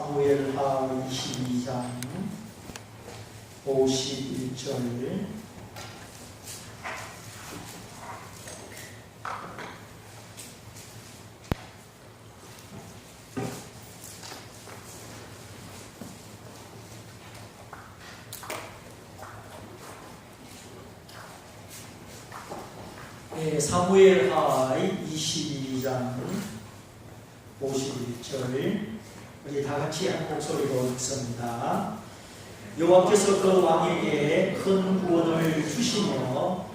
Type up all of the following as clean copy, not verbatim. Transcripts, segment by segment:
사무엘하 22장 51절 사무엘하 22장 51절 우리 다같이 한 목소리로 읽습니다. 여호와께서 그 왕에게 큰 구원을 주시며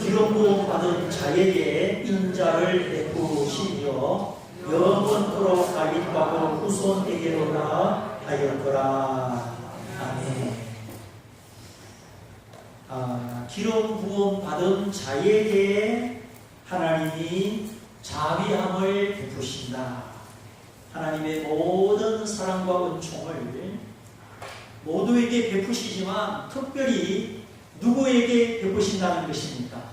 기름 부음 받은 자에게 인자를 베푸시며 영원토록 다윗과 그 후손에게로라 하였더라. 아멘. 기름 부음 받은 자에게 하나님이 자비함을 베푸신다. 하나님의 모든 사랑과 은총을 모두에게 베푸시지만 특별히 누구에게 베푸신다는 것입니까?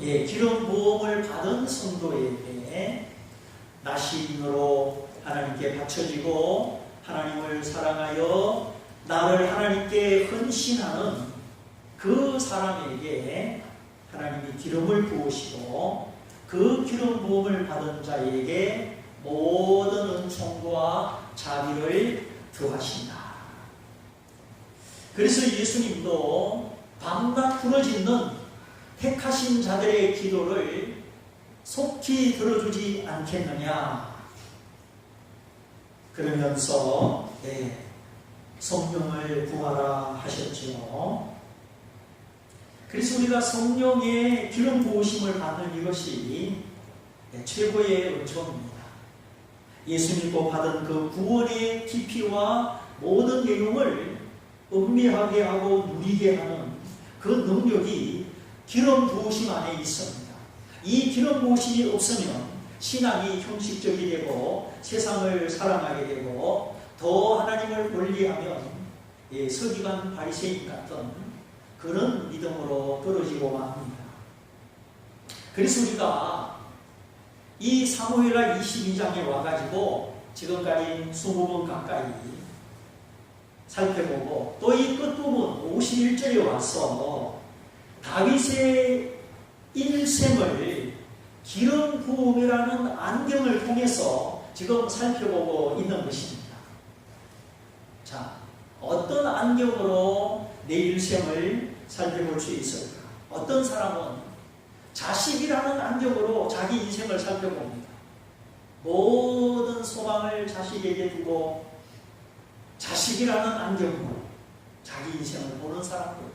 기름 부음을 받은 성도에게 나시인으로 하나님께 바쳐지고 하나님을 사랑하여 나를 하나님께 헌신하는 그 사람에게 하나님이 기름을 부으시고 그 기름 부음을 받은 자에게 모든 은총과 자비를 더하신다. 그래서 예수님도 밤낮 부르짖는 택하신 자들의 기도를 속히 들어주지 않겠느냐. 그러면서 성령을 구하라 하셨죠. 그래서 우리가 성령의 기름 부으심을 받는 이것이 최고의 은총입니다. 예수 믿고 받은 그 구원의 깊이와 모든 내용을 음미하게 하고 누리게 하는 그 능력이 기름 부으심 안에 있습니다. 이 기름 부으심이 없으면 신앙이 형식적이 되고 세상을 사랑하게 되고 더 하나님을 멀리하면 서기관 바리새인 같은 그런 믿음으로 떨어지고 맙니다. 그래서 우리가 이 사무엘하 22장에 와가지고 지금까지 20번 가까이 살펴보고 또 이 끝부분 51절에 와서 다윗의 일생을 기름 부음이라는 안경을 통해서 지금 살펴보고 있는 것입니다. 자, 어떤 안경으로 내 일생을 살펴볼 수 있을까? 어떤 사람은 자식이라는 안경으로 자기 인생을 살펴봅니다. 모든 소망을 자식에게 두고 자식이라는 안경으로 자기 인생을 보는 사람들,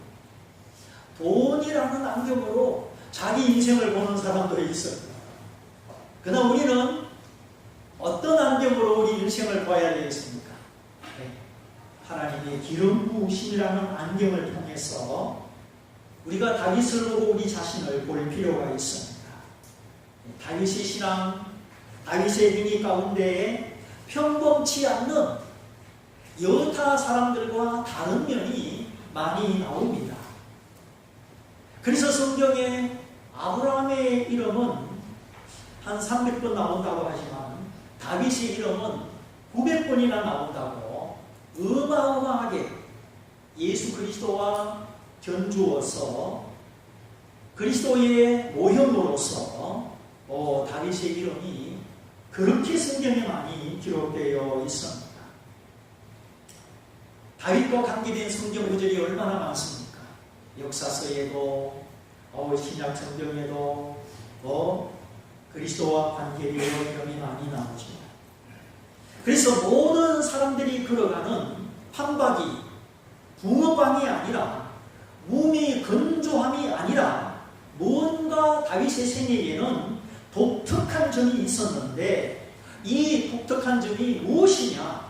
돈이라는 안경으로 자기 인생을 보는 사람도 있어요. 그러나 우리는 어떤 안경으로 우리 인생을 봐야 되겠습니까? 하나님의 기름 부으심이라는 안경을 통해서 우리가 다윗을 보고 우리 자신을 볼 필요가 있습니다. 다윗의 신앙, 다윗의 행위 가운데 평범치 않는 여타 사람들과 다른 면이 많이 나옵니다. 그래서 성경에 아브라함의 이름은 한 300번 나온다고 하지만 다윗의 이름은 900번이나 나온다고 어마어마하게 예수 그리스도와 견주어서 그리스도의 모형으로서 다윗의 이름이 그렇게 성경에 많이 기록되어 있습니다. 다윗과 관계된 성경 구절이 얼마나 많습니까? 역사서에도 신약 성경에도 그리스도와 관계된 내용이 많이 나오죠. 그래서 모든 사람들이 걸어가는 판박이 붕어빵이 아니라 몸이 건조함이 아니라 뭔가 다윗의 생애에는 독특한 점이 있었는데 이 독특한 점이 무엇이냐?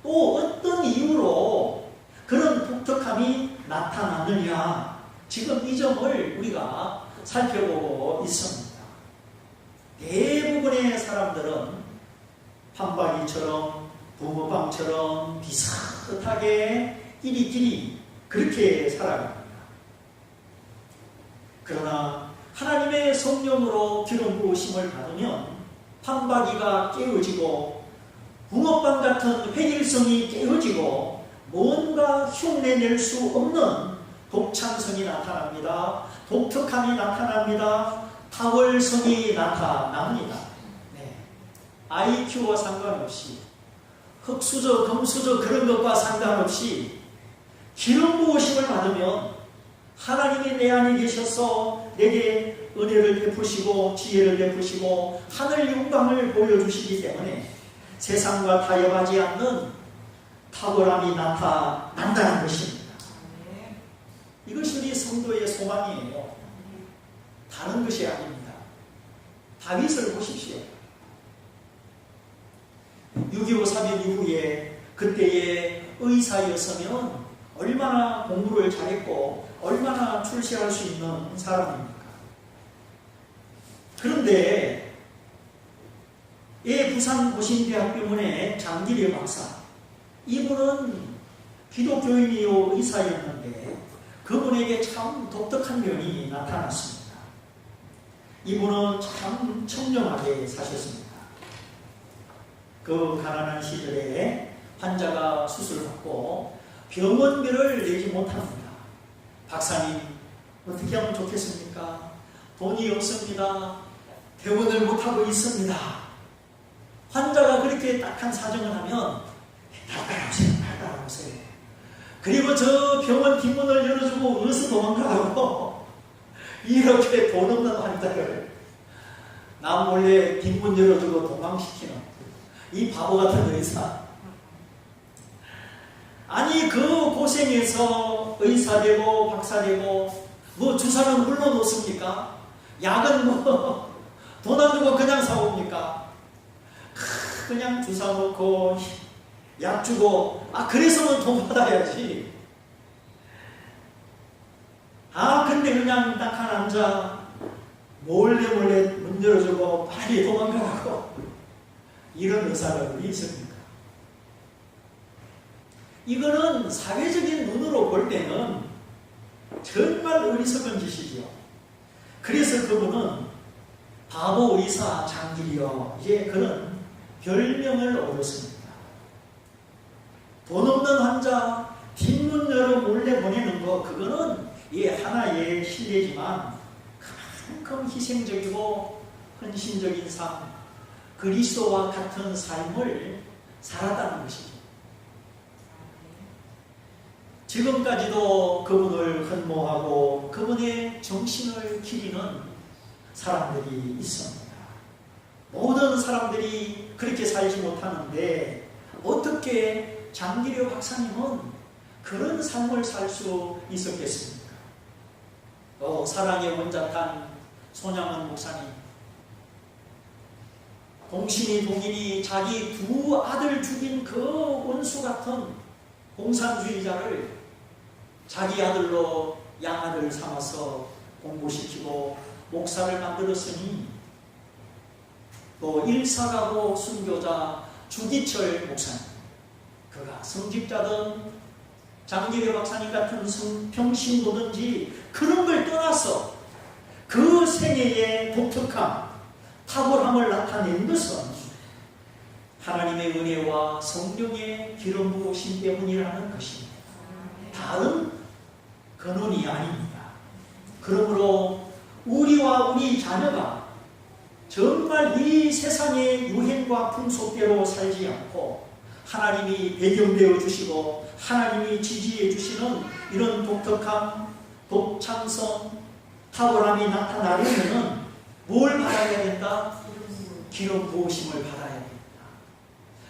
또 어떤 이유로 그런 독특함이 나타나느냐? 지금 이 점을 우리가 살펴보고 있습니다. 대부분의 사람들은 판박이처럼 붕어빵처럼 비슷하게 끼리끼리 그렇게 살아갑니다. 그러나 하나님의 성령으로 기름 부으심을 받으면 판박이가 깨어지고 붕어빵 같은 획일 정체성이 깨어지고 뭔가 흉내낼 수 없는 독창성이 나타납니다. 독특함이 나타납니다. 탁월성이 나타납니다. 네. IQ와 상관없이 흑수저, 금수저 그런 것과 상관없이 기름 부으심을 받으면 하나님이 내 안에 계셔서 내게 은혜를 베푸시고 지혜를 베푸시고 하늘 영광을 보여주시기 때문에 세상과 타협하지 않는 탁월함이 나타난다는 것입니다. 이것이 우리 성도의 소망이에요. 다른 것이 아닙니다. 다윗을 보십시오. 6.25 사변 이후에 그때의 의사였으면 얼마나 공부를 잘했고 얼마나 출세할 수 있는 사람입니까? 그런데 부산 고신대학병원의 장기례 박사, 이분은 기독교인이요 의사였는데 그분에게 참 독특한 면이 나타났습니다. 이분은 참 청렴하게 사셨습니다. 그 가난한 시절에 환자가 수술받고 병원비를 내지 못합니다. 박사님, 어떻게 하면 좋겠습니까? 돈이 없습니다. 퇴원을 못하고 있습니다. 환자가 그렇게 딱한 사정을 하면 나가라오세요. 그리고 저 병원 뒷문을 열어주고 어디서 도망가라고 이렇게 돈 없는 환자를 남 몰래 뒷문 열어주고 도망시키는 이 바보 같은 의사. 아니 그 고생해서 의사 되고 박사 되고 뭐 주사는 물러 놓습니까? 약은 뭐 돈 안 주고 그냥 사옵니까? 그냥 주사 놓고 약 주고 그래서는 돈 받아야지. 근데 그냥 딱한 남자 몰래 문 열어주고 빨리 도망가라고 이런 의사가 어디 있습니까? 이거는 사회적인 눈으로 볼 때는 정말 어리석은 짓이죠. 그래서 그분은 바보 의사 장길이요, 그런 별명을 얻었습니다. 돈 없는 환자 뒷문 열어 몰래 보내는 거, 그거는 하나의 실례지만 그만큼 희생적이고 헌신적인 삶, 그리스도와 같은 삶을 살았다는 것입니다. 지금까지도 그분을 흠모하고 그분의 정신을 기리는 사람들이 있습니다. 모든 사람들이 그렇게 살지 못하는데 어떻게 장기려 박사님은 그런 삶을 살 수 있었겠습니까? 또 사랑의 원자탄 손양원 목사님, 동신이 동인이 자기 두 아들 죽인 그 원수 같은 공산주의자를 자기 아들로 양아들 삼아서 공부시키고 목사를 만들었으니, 또 일사가고 순교자 주기철 목사님, 그가 성직자든 장기려 박사님 같은 평신도든지 그런 걸 떠나서 그 생애의 독특함, 탁월함을 나타낸 것은 하나님의 은혜와 성령의 기름 부으심 때문이라는 것입니다. 다른 근원이 아닙니다. 그러므로 우리와 우리 자녀가 정말 이 세상의 유행과 풍속대로 살지 않고 하나님이 배경되어 주시고 하나님이 지지해 주시는 이런 독특함, 독창성, 탁월함이 나타나려면 뭘 받아야 된다? 기름 부으심을 받아야 됩니다.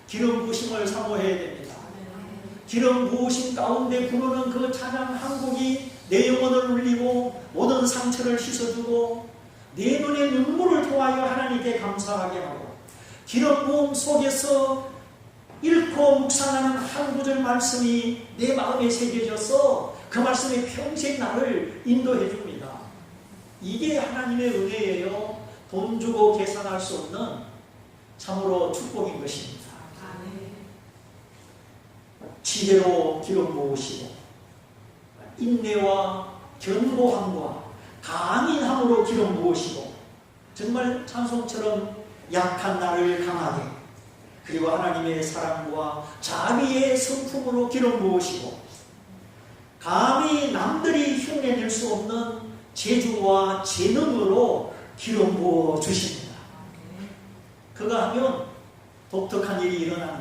기름 부으심을 사모해야 됩니다. 기름 부으심 가운데 부르는 그 찬양 한 곡이 내 영혼을 울리고 모든 상처를 씻어주고 내 눈에 눈물을 통하여 하나님께 감사하게 하고, 기름 부음 속에서 읽고 묵상하는 한 구절 말씀이 내 마음에 새겨져서 그 말씀이 평생 나를 인도해 줍니다. 이게 하나님의 은혜예요. 돈 주고 계산할 수 없는 참으로 축복인 것입니다. 지혜로 기름 부으시고 인내와 견고함과 강인함으로 기름 부으시고, 정말 찬송처럼 약한 나를 강하게, 그리고 하나님의 사랑과 자비의 성품으로 기름 부으시고 감히 남들이 흉내낼 수 없는 재주와 재능으로 기름 부어 주십니다. 그가 하면 독특한 일이 일어나는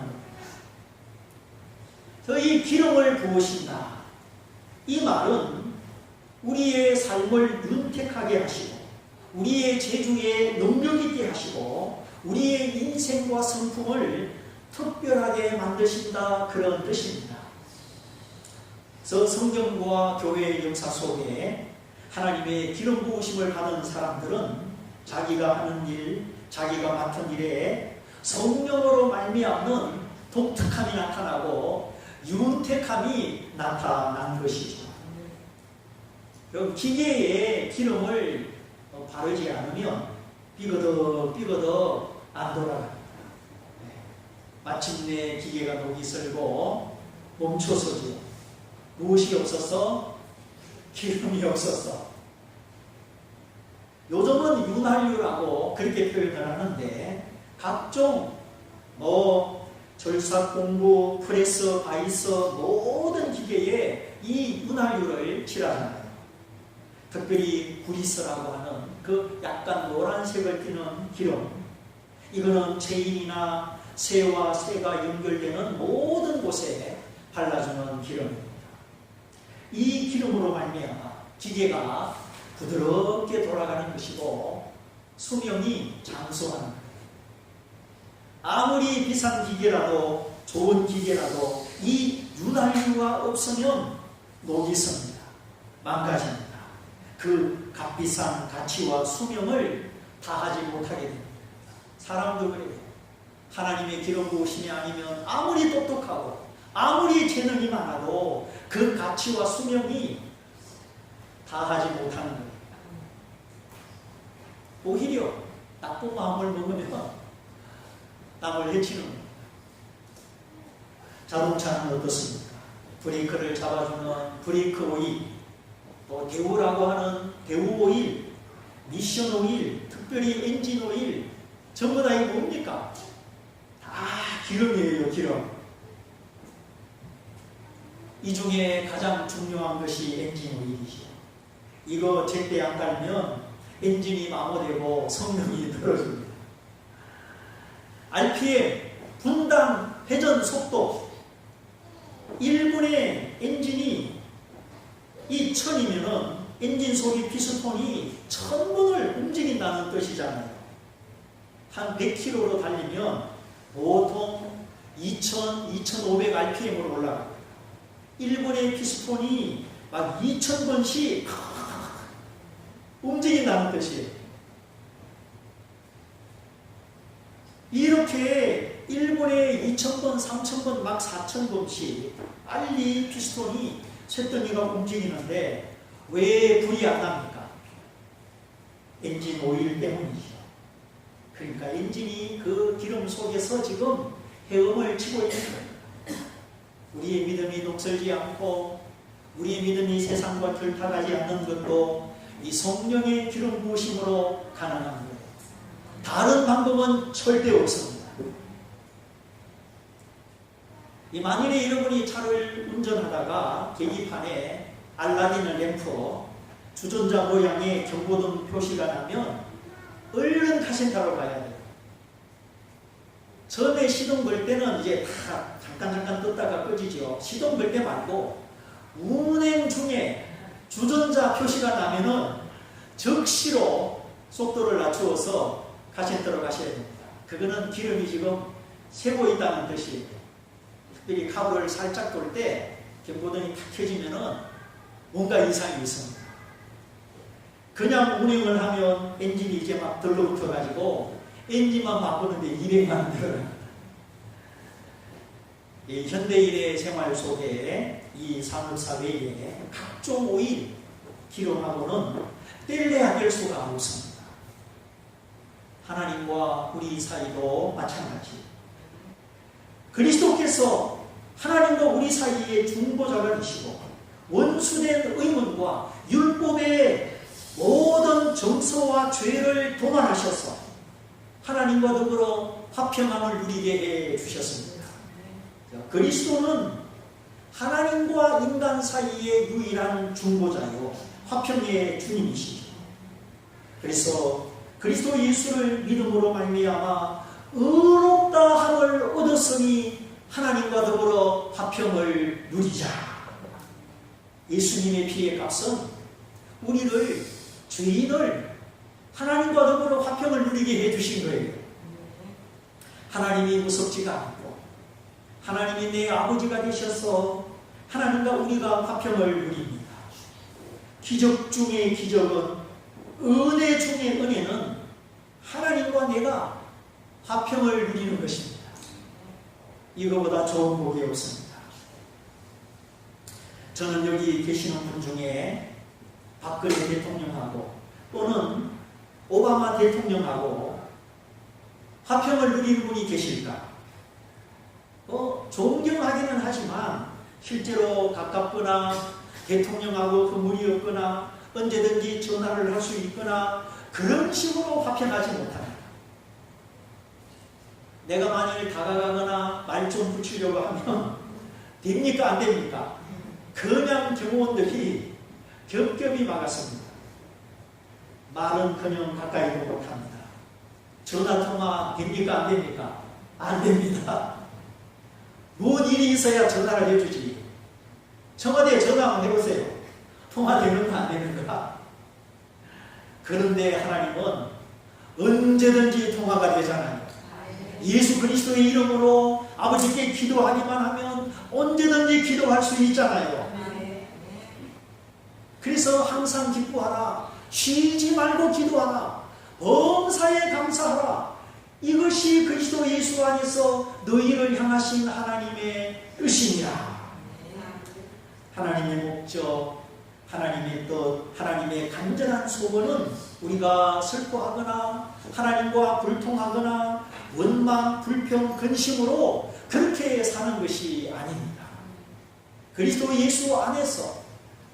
겁니다. 이 기름을 부으신다. 이 말은 우리의 삶을 윤택하게 하시고 우리의 재주에 능력 있게 하시고 우리의 인생과 성품을 특별하게 만드신다, 그런 뜻입니다. 그래서 성경과 교회의 역사 속에 하나님의 기름 부으심을 받은 사람들은 자기가 하는 일, 자기가 맡은 일에 성령으로 말미암는 독특함이 나타나고 윤택함이 나타난 것이죠. 기계에 기름을 바르지 않으면 삐거덕 안 돌아갑니다. 마침내 기계가 녹이 슬고 멈춰서죠. 무엇이 없어서? 기름이 없어서. 요즘은 윤활유라고 그렇게 표현을 하는데 각종 절삭공구, 프레스, 바이스 모든 기계에 이 윤활유를 칠하잖아요. 특별히 구리스라고 하는 그 약간 노란색을 띠는 기름, 이거는 체인이나 새와 쇠가 연결되는 모든 곳에 발라주는 기름입니다. 이 기름으로 말미암아 기계가 부드럽게 돌아가는 것이고 수명이 장수하는 거예요. 아무리 비싼 기계라도 좋은 기계라도 이 윤활유가 없으면 녹이 섭니다. 망가집니다. 그 값비싼 가치와 수명을 다하지 못하게 됩니다. 사람도 그래요. 하나님의 기름 부으심이 아니면 아무리 똑똑하고 아무리 재능이 많아도 그 가치와 수명이 다하지 못하는 거예요. 오히려 나쁜 마음을 먹으면 남을 해치는 겁니다. 자동차는 어떻습니까? 브레이크를 잡아주는 브레이크 오일, 또 대우라고 하는 대우 오일, 미션 오일, 특별히 엔진 오일, 전부 다 이거 뭡니까? 다 기름이에요, 기름. 이 중에 가장 중요한 것이 엔진 오일이죠. 이거 제때 안 달면 엔진이 마모되고 성능이 떨어집니다. RPM, 분당 회전 속도, 1분의 엔진이 이 1000이면은 엔진 속의 피스톤이 1000번을 움직인다는 뜻이잖아요. 한 100km로 달리면 보통 2000, 2500 RPM으로 올라갑니다. 1분의 피스톤이 막 2000번씩 움직인다는 뜻이에요. 이렇게 1분에 2000번, 3000번, 막 4000번씩 빨리 피스톤이 쇳덩이가 움직이는데 왜 불이 안 납니까? 엔진 오일 때문이죠. 그러니까 엔진이 그 기름 속에서 지금 헤엄을 치고 있는 거예요. 우리의 믿음이 녹슬지 않고 우리의 믿음이 세상과 결탁하지 않는 것도 이 성령의 기름 부으심으로 가능한 거예요. 다른 방법은 절대 없습니다. 이 만일에 여러분이 차를 운전하다가 계기판에 알라딘 램프, 주전자 모양의 경고등 표시가 나면 얼른 카센터로 가야 돼요. 처음에 시동 걸 때는 이제 다 잠깐 떴다가 꺼지죠. 시동 걸 때 말고 운행 중에 주전자 표시가 나면은 적시로 속도를 낮추어서 카센터로 가셔야 됩니다. 그거는 기름이 지금 새고 있다는 뜻이에요. 특별히 카브를 살짝 돌 때 경고등이 탁 켜지면은 뭔가 이상이 있습니다. 그냥 운행을 하면 엔진이 이제 막 들러붙어가지고 엔진만 바꾸는데 200만 원 들어갑니다. 이 현대인의 생활 속에 이 산업사회에 각종 오일, 기름하고는 뗄래야 뗄 수가 없습니다. 하나님과 우리 사이도 마찬가지. 그리스도께서 하나님과 우리 사이의 중보자가 되시고 원수된 의문과 율법의 모든 정서와 죄를 도말하셔서 하나님과 더불어 화평함을 누리게 해 주셨습니다. 그리스도는 하나님과 인간 사이의 유일한 중보자요 화평의 주님이시죠. 그래서 그리스도 예수를 믿음으로 말미암아 의롭다 함을 얻었으니 하나님과 더불어 화평을 누리자. 예수님의 피의 값은 우리를 죄인을 하나님과 더불어 화평을 누리게 해주신 거예요. 하나님이 무섭지가 않고 하나님이 내 아버지가 되셔서 하나님과 우리가 화평을 누립니다. 기적 중의 기적은, 은혜 중의 은혜는 하나님과 내가 화평을 누리는 것입니다. 이거보다 좋은 복이 없습니다. 저는 여기 계시는 분 중에 박근혜 대통령하고 또는 오바마 대통령하고 화평을 누리는 분이 계실까? 존경하기는 하지만 실제로 가깝거나 대통령하고 그물이 없거나 언제든지 전화를 할 수 있거나 그런 식으로 화평하지 못합니다. 내가 만일 다가가거나 말 좀 붙이려고 하면 됩니까? 안 됩니까? 그냥 경호원들이 겹겹이 막았습니다. 말은커녕 가까이도 못합니다. 전화통화 됩니까? 안 됩니까? 안 됩니다. 뭔 일이 있어야 전화를 해주지. 청와대에 전화 한번 해보세요. 통화되는가 안 되는가? 그런데 하나님은 언제든지 통화가 되잖아요. 예수 그리스도의 이름으로 아버지께 기도하기만 하면 언제든지 기도할 수 있잖아요. 그래서 항상 기뻐하라. 쉬지 말고 기도하라. 범사에 감사하라. 이것이 그리스도 예수 안에서 너희를 향하신 하나님의 뜻이니라. 하나님의 목적, 하나님의 뜻, 하나님의 간절한 소원은 우리가 슬퍼하거나 하나님과 불통하거나 원망, 불평, 근심으로 그렇게 사는 것이 아닙니다. 그리스도 예수 안에서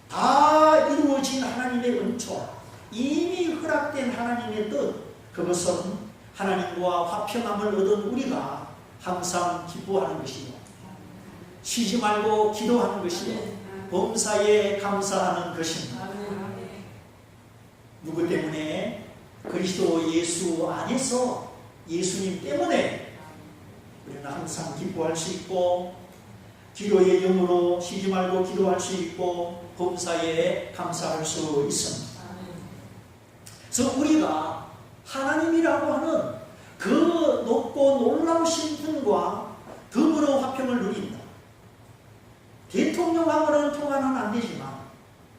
다 이루어진 하나님의 은총, 이미 허락된 하나님의 뜻, 그것은 하나님과 화평함을 얻은 우리가 항상 기뻐하는 것이요, 쉬지 말고 기도하는 것이요, 범사에 감사하는 것입니다. 누구 때문에? 그리스도 예수 안에서, 예수님 때문에 우리는 항상 기뻐할 수 있고 기도의 영으로 쉬지 말고 기도할 수 있고 범사에 감사할 수 있습니다. 그래서 우리가 하나님이라고 하는 그 높고 놀라우신 분과 더불어 화평을 누린다. 대통령하고는 통화는 안 되지만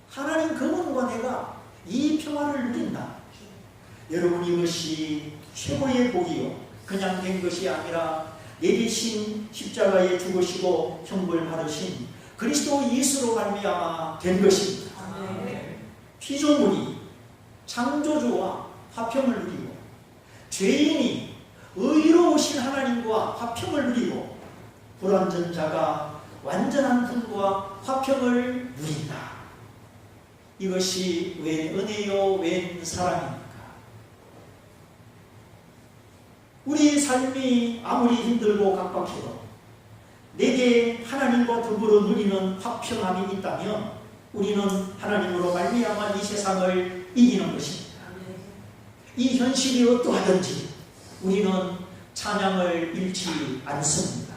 하나님 그분과 내가 이 평화를 누린다. 여러분, 이것이 최고의 복이요, 그냥 된 것이 아니라 내 대신 십자가에 죽으시고 형벌 받으신 그리스도 예수로 말미암아 된 것입니다. 피조물이 창조주와 화평을 누리고 죄인이 의로우신 하나님과 화평을 누리고 불완전 자가 완전한 분과 화평을 누린다. 이것이 웬 은혜요, 웬 사랑입니까? 우리 삶이 아무리 힘들고 각박해도 내게 하나님과 더불어 누리는 화평함이 있다면 우리는 하나님으로 말미암아 이 세상을 이기는 것입니다. 이 현실이 어떠하든지 우리는 찬양을 잃지 않습니다.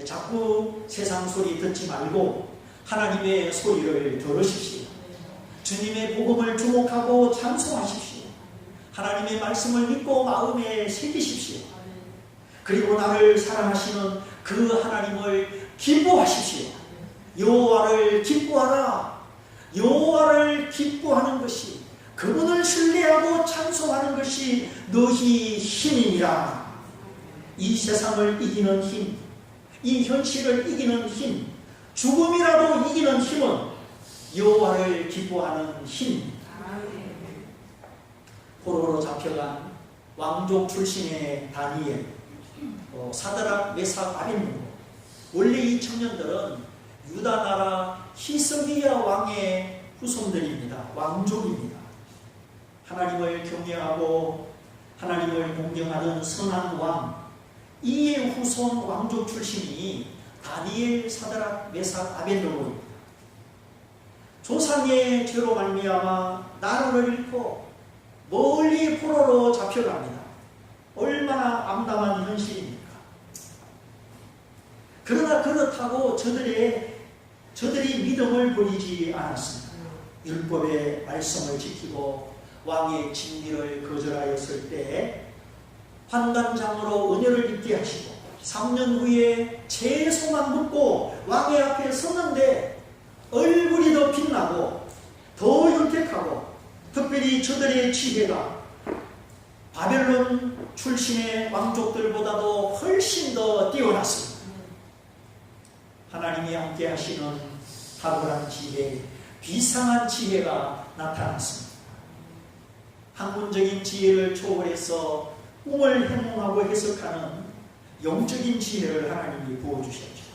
자꾸 세상 소리 듣지 말고 하나님의 소리를 들으십시오. 주님의 복음을 주목하고 찬송하십시오. 하나님의 말씀을 믿고 마음에 새기십시오. 그리고 나를 사랑하시는 그 하나님을 기뻐하십시오. 여호와를 기뻐하라. 여호와를 기뻐하는 것이, 그분을 신뢰하고 찬송하는 것이 너희 힘이니라. 이 세상을 이기는 힘, 이 현실을 이기는 힘, 죽음이라도 이기는 힘은 여호와를 기뻐하는 힘입니다. 포로로 잡혀간 왕족 출신의 다니엘, 사드락, 메삭, 아벤느고, 원래 이 청년들은 유다 나라 히스기야 왕의 후손들입니다. 왕족입니다. 하나님을 경외하고 하나님을 공경하던 선한 왕, 이의 후손 왕족 출신이 다니엘, 사드락, 메삭, 아벳느고입니다. 조상의 죄로 말미암아 나라를 잃고 멀리 포로로 잡혀갑니다. 얼마나 암담한 현실입니까? 그러나 그렇다고 저들이 믿음을 버리지 않았습니다. 율법의 말씀을 지키고 왕의 진리를 거절하였을 때 환관장으로 은혜를 입게 하시고 3년 후에 채소만 먹고 왕의 앞에 섰는데 얼굴이 더 빛나고 더 윤택하고, 특별히 저들의 지혜가 바벨론 출신의 왕족들보다도 훨씬 더 뛰어났습니다. 하나님이 함께 하시는 탁월한 지혜, 비상한 지혜가 나타났습니다. 학문적인 지혜를 초월해서 꿈을 해몽하고 해석하는 영적인 지혜를 하나님이 부어주셨죠.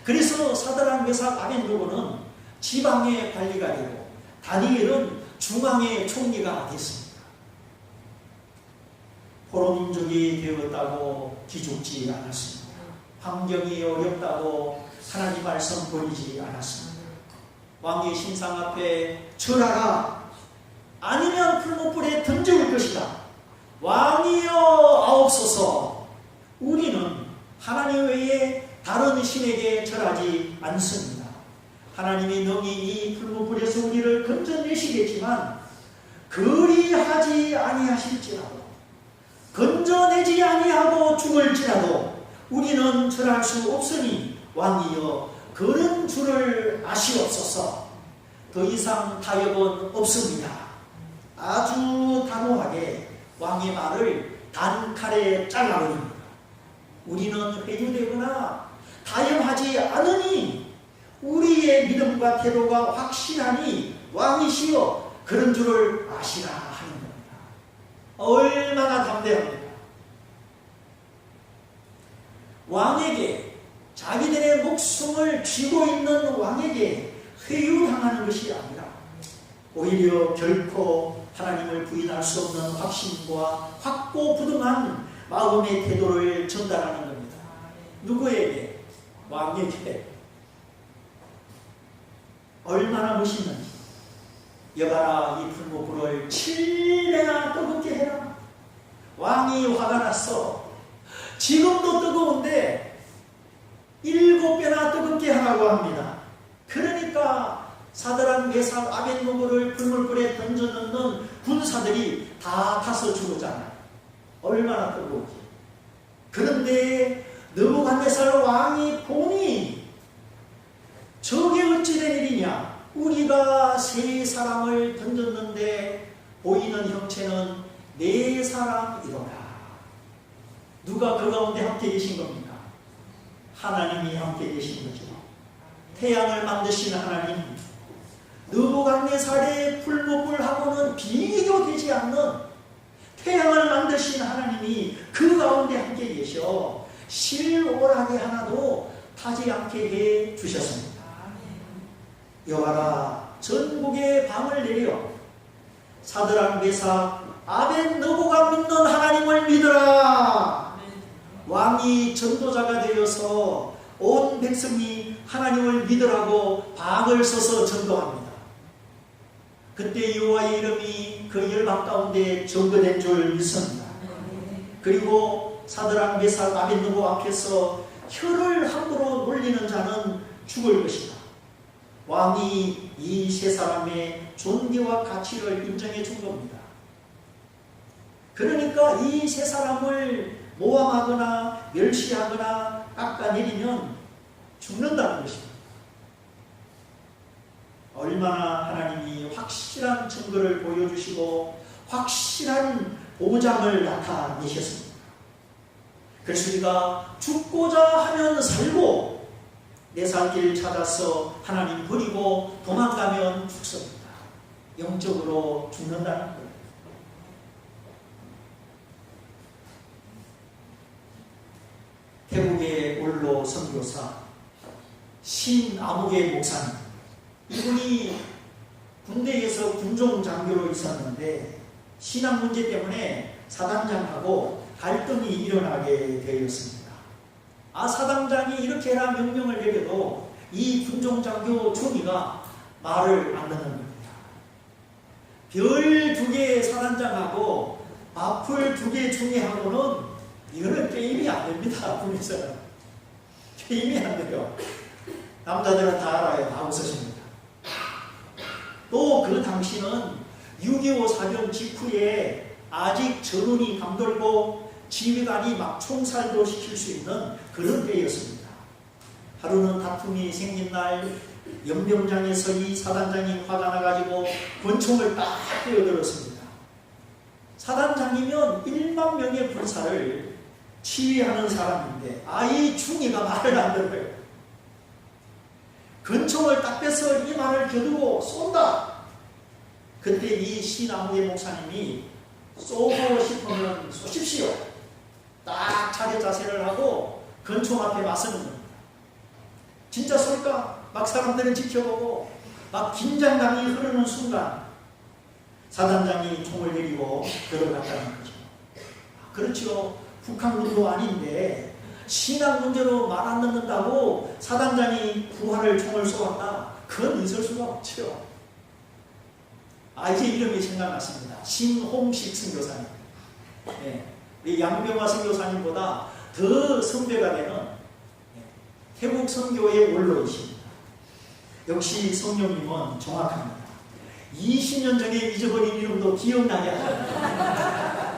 그래서 사드락, 메삭, 아벳느고는 지방의 관리가 되고 다니엘은 중앙의 총리가 됐습니다. 포로민족이 되었다고 기죽지 않았습니다. 환경이 어렵다고 하나님 말씀 버리지 않았습니다. 왕의 신상 앞에 절하라, 아니면 풀무불에 던져올 것이다. 왕이여 아옵소서. 우리는 하나님 외에 다른 신에게 절하지 않습니다. 하나님이 능히 이 풀무불에서 우리를 건져내시겠지만 그리하지 아니하실지라도, 건져내지 아니하고 죽을지라도 우리는 절할 수 없으니 왕이여 그런 줄을 아시옵소서. 더 이상 타협은 없습니다. 아주 단호하게 왕의 말을 단칼에 잘라버립니다. 우리는 회유되거나 타협하지 않으니 우리의 믿음과 태도가 확실하니 왕이시여 그런 줄을 아시라 하는 겁니다. 얼마나 담대합니까? 왕에게, 자기들의 목숨을 쥐고 있는 왕에게 회유당하는 것이 아니라 오히려 결코 하나님을 부인할 수 없는 확신과 확고부동한 마음의 태도를 전달하는 겁니다. 누구에게? 왕에게. 얼마나 멋있는지. 여봐라, 이 풀무불을 7배나 뜨겁게 해라. 왕이 화가 났어. 지금도 뜨거운데 7배나 뜨겁게 하라고 합니다. 그러니까 사드락, 메삭, 아벳느고를 풀무불에 던져넣는 군사들이 다 타서 죽었잖아요. 얼마나 뜨거운지. 그런데 느부갓네살 왕이 보니 저게 어찌된 일이냐. 우리가 3사람을 던졌는데 보이는 형체는 4사람이로라. 누가 그 가운데 함께 계신 겁니까? 하나님이 함께 계신 거죠. 태양을 만드신 하나님, 느부갓네살의 풀무불하고는 비교되지 않는 태양을 만드신 하나님이 그 가운데 함께 계셔 실오라기 하나도 타지 않게 해 주셨습니다. 여호와라, 전국에 방을 내려 사드락, 메삭, 아벳느고가 믿는 하나님을 믿으라. 왕이 전도자가 되어서 온 백성이 하나님을 믿으라고 방을 써서 전도합니다. 그때 여호와의 이름이 그 열방 가운데 전거된 줄 믿습니다. 그리고 사드락, 메삭, 아벳느고 앞에서 혀를 함부로 놀리는 자는 죽을 것이다. 왕이 이 3사람의 존귀와 가치를 인정해 준 겁니다. 그러니까 이 3사람을 모함하거나 멸시하거나 깎아내리면 죽는다는 것입니다. 얼마나 하나님이 확실한 증거를 보여주시고 확실한 보장을 나타내셨습니다. 그래서 우리가 죽고자 하면 살고 내 살 길 찾아서 하나님 버리고 도망가면 죽습니다. 영적으로 죽는다는 거예요. 태국의 원로 선교사 신아무개 목사님, 이분이 군대에서 군종 장교로 있었는데 신앙 문제 때문에 사단장하고 갈등이 일어나게 되었습니다. 사단장이 이렇게 해라 명령을 내려도 이 군종장교 중위가 말을 안 듣는 겁니다. 별 2개의 사단장하고 마풀 2개 중위하고는 이거는 게임이 안 됩니다. 군에서는 게임이 안 돼요. 남자들은 다 알아요. 다 웃으십니다. 또 그 당시는 6.25 사변 직후에 아직 전운이 감돌고 지휘관이 막 총살도 시킬 수 있는 그런 때였습니다. 하루는 다툼이 생긴 날 연병장에서 이 사단장이 화가 나가지고 권총을 딱 뛰어들었습니다. 사단장이면 1만 명의 군사를 치휘하는 사람인데 이 중위가 말을 안 들어요. 권총을 딱 빼서 이 말을 겨두고 쏜다. 그때 이 시나무의 목사님이 쏘고 싶으면 쏘십시오. 딱 차례 자세를 하고 권총 앞에 맞서는 겁니다. 진짜 쏠까? 막 사람들은 지켜보고 막 긴장감이 흐르는 순간 사단장이 총을 내리고 들어갔다는 거죠. 그렇죠. 북한군도 아닌데 신앙 문제로 말 안 듣는다고 사단장이 부하를 총을 쏘았다. 그건 있을 수가 없죠. 이제 이름이 생각났습니다. 신홍식 선교사님. 네. 양병화 선교사님보다 더 선배가 되는 태국 선교의 원로이십니다. 역시 성령님은 정확합니다. 20년 전에 잊어버린 이름도 기억나게 합니다.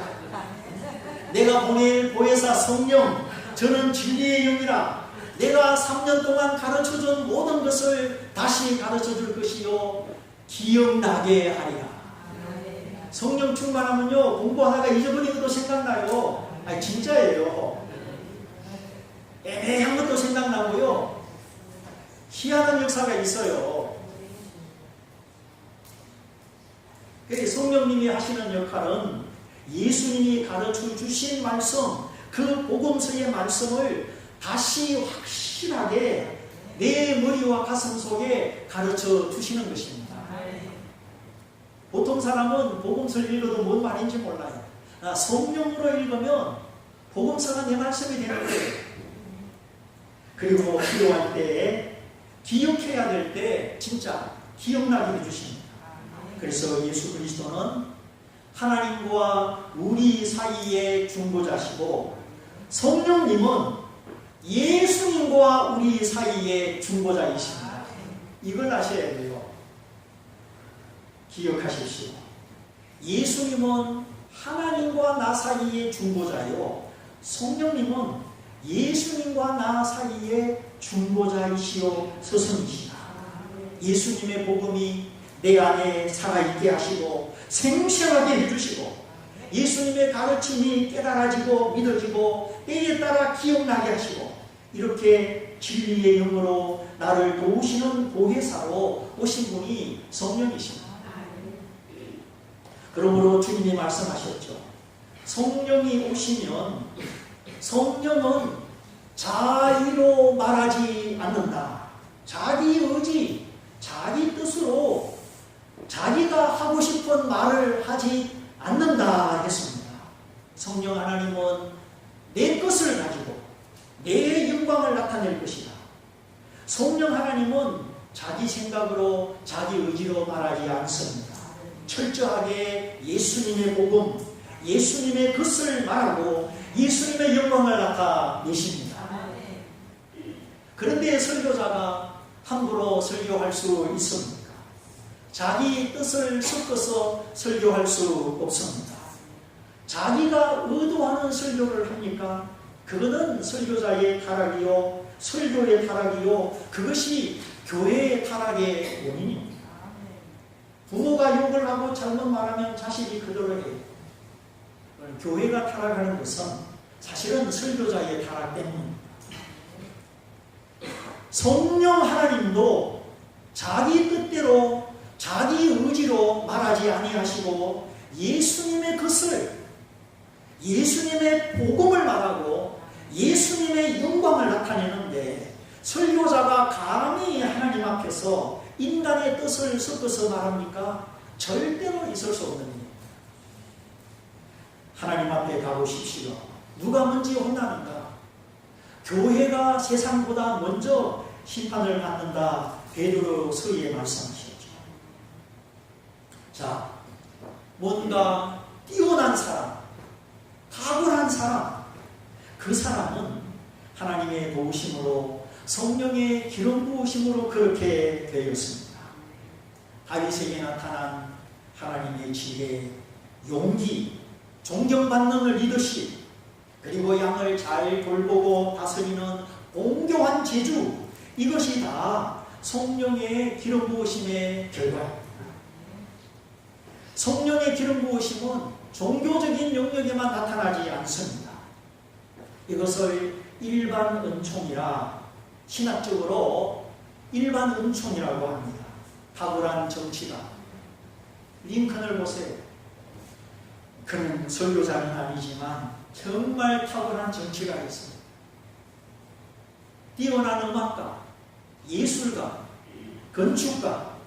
내가 보낼 보혜사 성령, 저는 진리의 영이라 내가 3년 동안 가르쳐준 모든 것을 다시 가르쳐줄 것이요 기억나게 하리라. 성령 충만하면요 공부하다가 잊어버린 것도 생각나요. 진짜예요. 애매한 것도 생각나고요. 희한한 역사가 있어요. 성령님이 하시는 역할은 예수님이 가르쳐 주신 말씀, 그 복음서의 말씀을 다시 확실하게 내 머리와 가슴 속에 가르쳐 주시는 것입니다. 보통 사람은 복음서를 읽어도 뭔 말인지 몰라요. 성령으로 읽으면 복음서가 내 말씀이 되는 거예요. 그리고 필요할 때, 기억해야 될 때 진짜 기억나게 해주십니다. 그래서 예수 그리스도는 하나님과 우리 사이의 중보자시고 성령님은 예수님과 우리 사이의 중보자이십니다. 이걸 아셔야 돼요. 기억하십시오. 예수님은 하나님과 나 사이의 중보자요. 성령님은 예수님과 나 사이의 중보자이시오 스승이시다. 예수님의 복음이 내 안에 살아있게 하시고 생생하게 해주시고 예수님의 가르침이 깨달아지고 믿어지고 때에 따라 기억나게 하시고 이렇게 진리의 영으로 나를 도우시는 보혜사로 오신 분이 성령이십니다. 그러므로 주님이 말씀하셨죠. 성령이 오시면 성령은 자의로 말하지 않는다. 자기 의지, 자기 뜻으로 자기가 하고 싶은 말을 하지 않는다 했습니다. 성령 하나님은 내 것을 가지고 내 영광을 나타낼 것이다. 성령 하나님은 자기 생각으로 자기 의지로 말하지 않습니다. 철저하게 예수님의 복음, 예수님의 것을 말하고 예수님의 영광을 나타내십니다. 그런데 설교자가 함부로 설교할 수 있습니까? 자기 뜻을 섞어서 설교할 수 없습니다. 자기가 의도하는 설교를 합니까? 그거는 설교자의 타락이요, 설교의 타락이요, 그것이 교회의 타락의 원인입니다. 부모가 욕을 하고 잘못 말하면 자식이 그대로 해요. 교회가 타락하는 것은 사실은 설교자의 타락 때문입니다. 성령 하나님도 자기 뜻대로 자기 의지로 말하지 아니하시고 예수님의 것을, 예수님의 복음을 말하고 예수님의 영광을 나타내는데 설교자가 감히 하나님 앞에서 인간의 뜻을 섞어서 말합니까? 절대로 있을 수 없는 일입니다. 하나님 앞에 가보십시오. 누가 먼저 혼나는가? 교회가 세상보다 먼저 심판을 받는다. 베드로서에 말씀하셨죠. 자, 뭔가 뛰어난 사람, 탁월한 사람, 그 사람은 하나님의 도우심으로, 성령의 기름 부으심으로 그렇게 되었습니다. 다윗에게 나타난 하나님의 지혜, 용기, 존경받는 리더십, 그리고 양을 잘 돌보고 다스리는 공교한 재주, 이것이 다 성령의 기름 부으심의 결과입니다. 성령의 기름 부으심은 종교적인 영역에만 나타나지 않습니다. 이것을 일반 은총이라, 신학적으로 일반 은총이라고 합니다. 탁월한 정치가. 링컨을 보세요. 그는 설교자는 아니지만 정말 탁월한 정치가 있습니다. 뛰어난 음악가, 예술가, 건축가,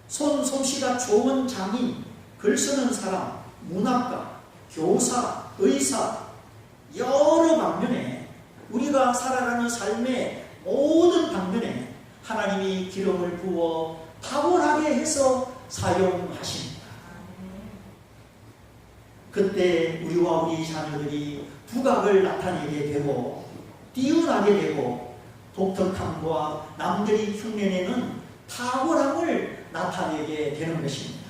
솜씨가 좋은 장인, 글 쓰는 사람, 문학가, 교사, 의사, 여러 방면에, 우리가 살아가는 삶의 모든 방면에 하나님이 기름을 부어 탁월하게 해서 사용하십니다. 그때 우리와 우리 자녀들이 두각을 나타내게 되고 뛰어나게 되고 독특함과 남들이 흉내내는 탁월함을 나타내게 되는 것입니다.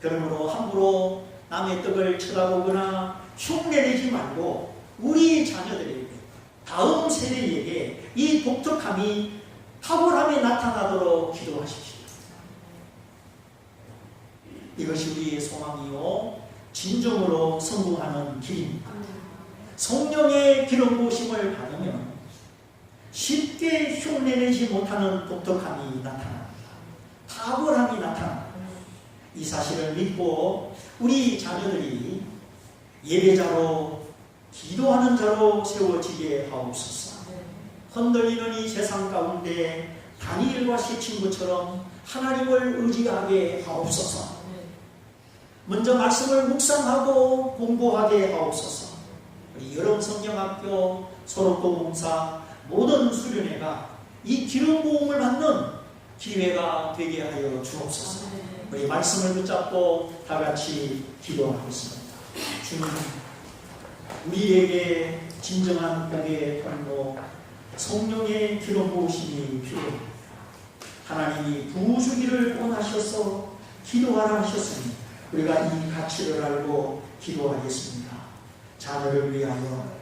그러므로 함부로 남의 떡을 쳐다보거나 흉내내지 말고 우리 자녀들에게, 다음 세대에게 이 독특함이, 탁월함이 나타나도록 기도하십시오. 이것이 우리의 소망이요 진정으로 성공하는 길입니다. 성령의 기름 부으심을 받으면 쉽게 흉내내지 못하는 독특함이 나타납니다. 탁월함이 나타납니다. 이 사실을 믿고 우리 자녀들이 예배자로, 기도하는 자로 세워지게 하옵소서. 흔들리는 이 세상 가운데 다니엘과 세 친구처럼 하나님을 의지하게 하옵소서. 먼저 말씀을 묵상하고 공부하게 하옵소서. 우리 여름 성경학교, 소록도 봉사, 모든 수련회가 이 기름 부음을 받는 기회가 되게 하여 주옵소서. 우리 말씀을 붙잡고 다 같이 기도하겠습니다. 주님, 우리에게 진정한 복의 통로, 성령의 기름 부으심이 필요합니다. 하나님이 부어주기를 원하셔서 기도하라 하셨습니다. 우리가 이 가치를 알고 기도하겠습니다. 자녀를 위하여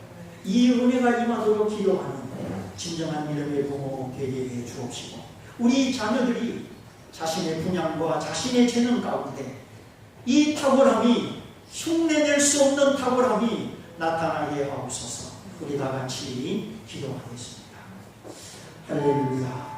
이 은혜가 임하도록 기도하는 진정한 믿음의 부모 되게 해 주옵시고, 우리 자녀들이 자신의 분양과 자신의 재능 가운데 이 탁월함이, 흉내낼 수 없는 탁월함이 나타나게 하옵소서. 우리 다 같이 기도하겠습니다. 할렐루야.